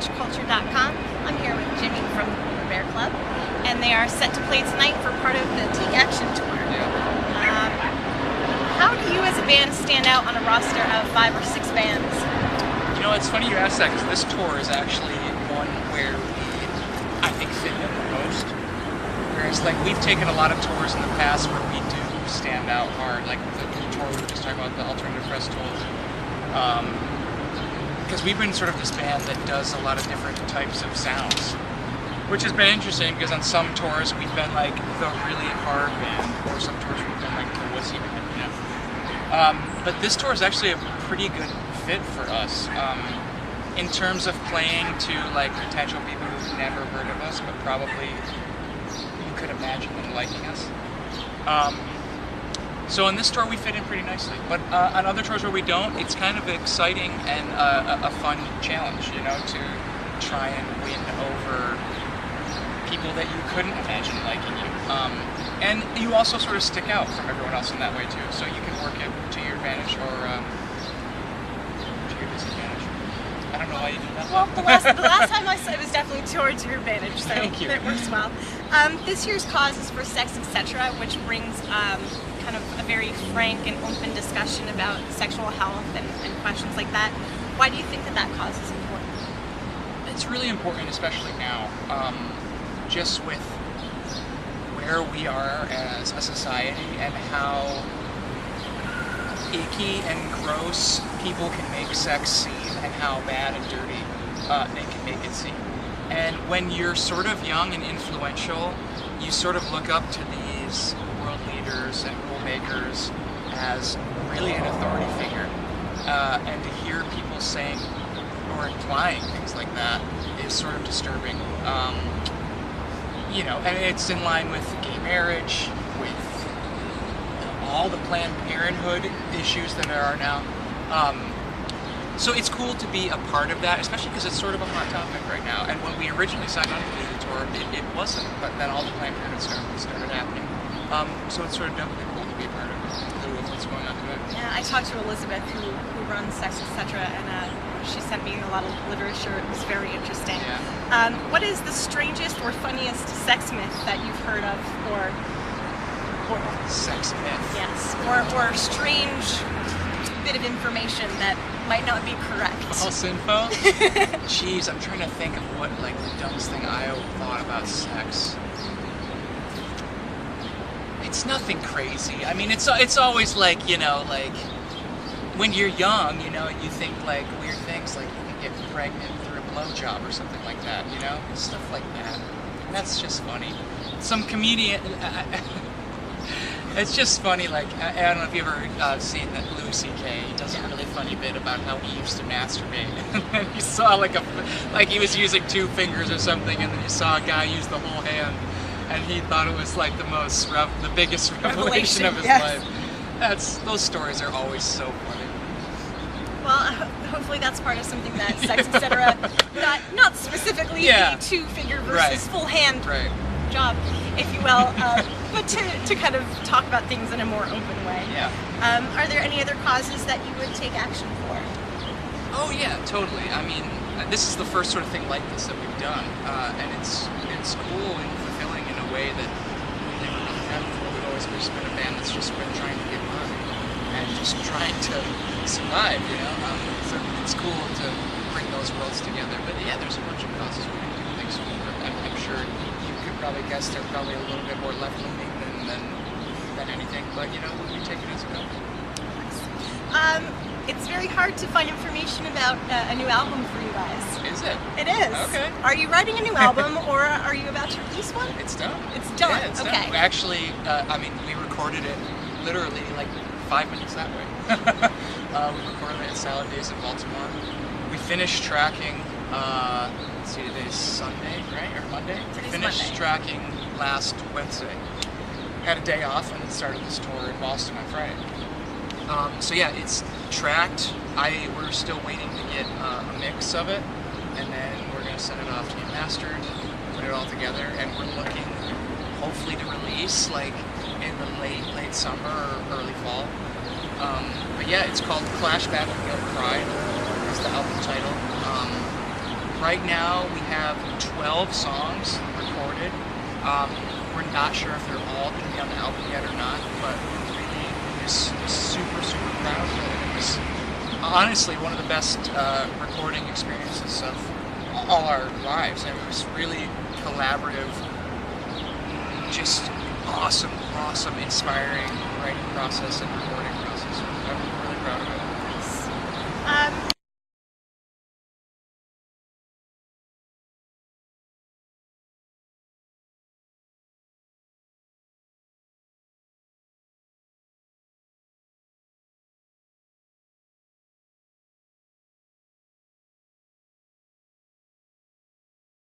sketchculture.com. I'm here with Jimmy from the Bear Club, and they are set to play tonight for part of the Take Action tour. How do you as a band stand out on a roster of 5 or 6 bands? You know, it's funny you ask that, because this tour is actually one where we, I think, fit in the most. Whereas, like, we've taken a lot of tours in the past where we do stand out hard, like the tour we were just talking about, the Alternative Press tour. Because we've been sort of this band that does a lot of different types of sounds, which has been interesting, because on some tours we've been like the really hard band, or some tours we've been like the wussy band, you know. But this tour is actually a pretty good fit for us, in terms of playing to like potential people who've never heard of us, but probably you could imagine them liking us. So on this tour we fit in pretty nicely, but on other tours where we don't, it's kind of exciting and a fun challenge, you know, to try and win over people that you couldn't imagine liking you. And you also sort of stick out from everyone else in that way too, so you can work it to your advantage or to your disadvantage. I don't know why you do that. Well, the last time I said it was definitely towards your advantage, so Thank you. That works well. This year's cause is for Sex, Etc., which brings kind of a very frank and open discussion about sexual health and questions like that. Why do you think that cause is important? It's really important, especially now, just with where we are as a society and how icky and gross people can make sex seem and how bad and dirty they can make it seem. And when you're sort of young and influential, you sort of look up to these world leaders and rule makers as really an authority figure. And to hear people saying or implying things like that is sort of disturbing. You know, and it's in line with gay marriage, with all the Planned Parenthood issues that there are now. So it's cool to be a part of that, especially because it's sort of a hot topic right now. And when we originally signed on to the tour, it wasn't, but then all the Planned Parenthood started happening. So it's sort of doubly cool to be a part of what's going on today. Yeah, I talked to Elizabeth, who runs Sex, Etc., and she sent me a lot of literature. It was very interesting. Yeah. What is the strangest or funniest sex myth that you've heard of, or sex myth? Yes, or strange bit of information that might not be correct? False info? Jeez, I'm trying to think of what, like, the dumbest thing I thought about sex. It's nothing crazy. I mean, it's always like, you know, like, when you're young, you know, you think like weird things, like you can get pregnant through a blowjob or something like that, you know? Stuff like that. And that's just funny. Some comedian... It's just funny, like, I don't know if you've ever seen that Louis C.K. He does a really funny bit about how he used to masturbate. And then you saw like he was using 2 fingers or something, and then you saw a guy use the whole hand, and he thought it was like the biggest revelation of his life. Those stories are always so funny. Well, hopefully that's part of something that Sex, Etc. not specifically the 2-finger versus full hand job, if you will, but to kind of talk about things in a more open way. Yeah. Are there any other causes that you would take action for? Oh yeah, totally. I mean, this is the first sort of thing like this that we've done, and it's cool and fulfilling in a way that we never really have before. We've always just been a band that's just been trying to get by and just trying to survive, you know. So it's cool to bring those worlds together. But yeah, there's a bunch of causes we can do things for. I'm sure you could probably guess they're probably a little bit more left-leaning than anything, but you know, we take it as it comes. It's very hard to find information about a new album for you guys. Is it? It is. Okay. Are you writing a new album, or are you about to release one? It's done. It's done. Yeah, it's okay. done. Actually, I mean, we recorded it literally like 5 minutes that way. We recorded it at Salad Days in Baltimore. We finished tracking, let's see, today's Sunday, right? Or Monday? We finished tracking last Wednesday. Had a day off and started this tour in Boston on Friday. So yeah, it's tracked. We're still waiting to get a mix of it, and then we're going to send it off to get mastered, put it all together, and we're looking hopefully to release like in the late summer or early fall. But yeah, it's called Clash, Battle, Guilt, Pride. That's the album title. right now we have 12 songs recorded. We're not sure if they're all going to be on the album yet or not, but we're really just super, super proud of it. It was honestly one of the best recording experiences of all our lives. And it was really collaborative, just awesome, inspiring writing process and recording process. I'm really proud of it.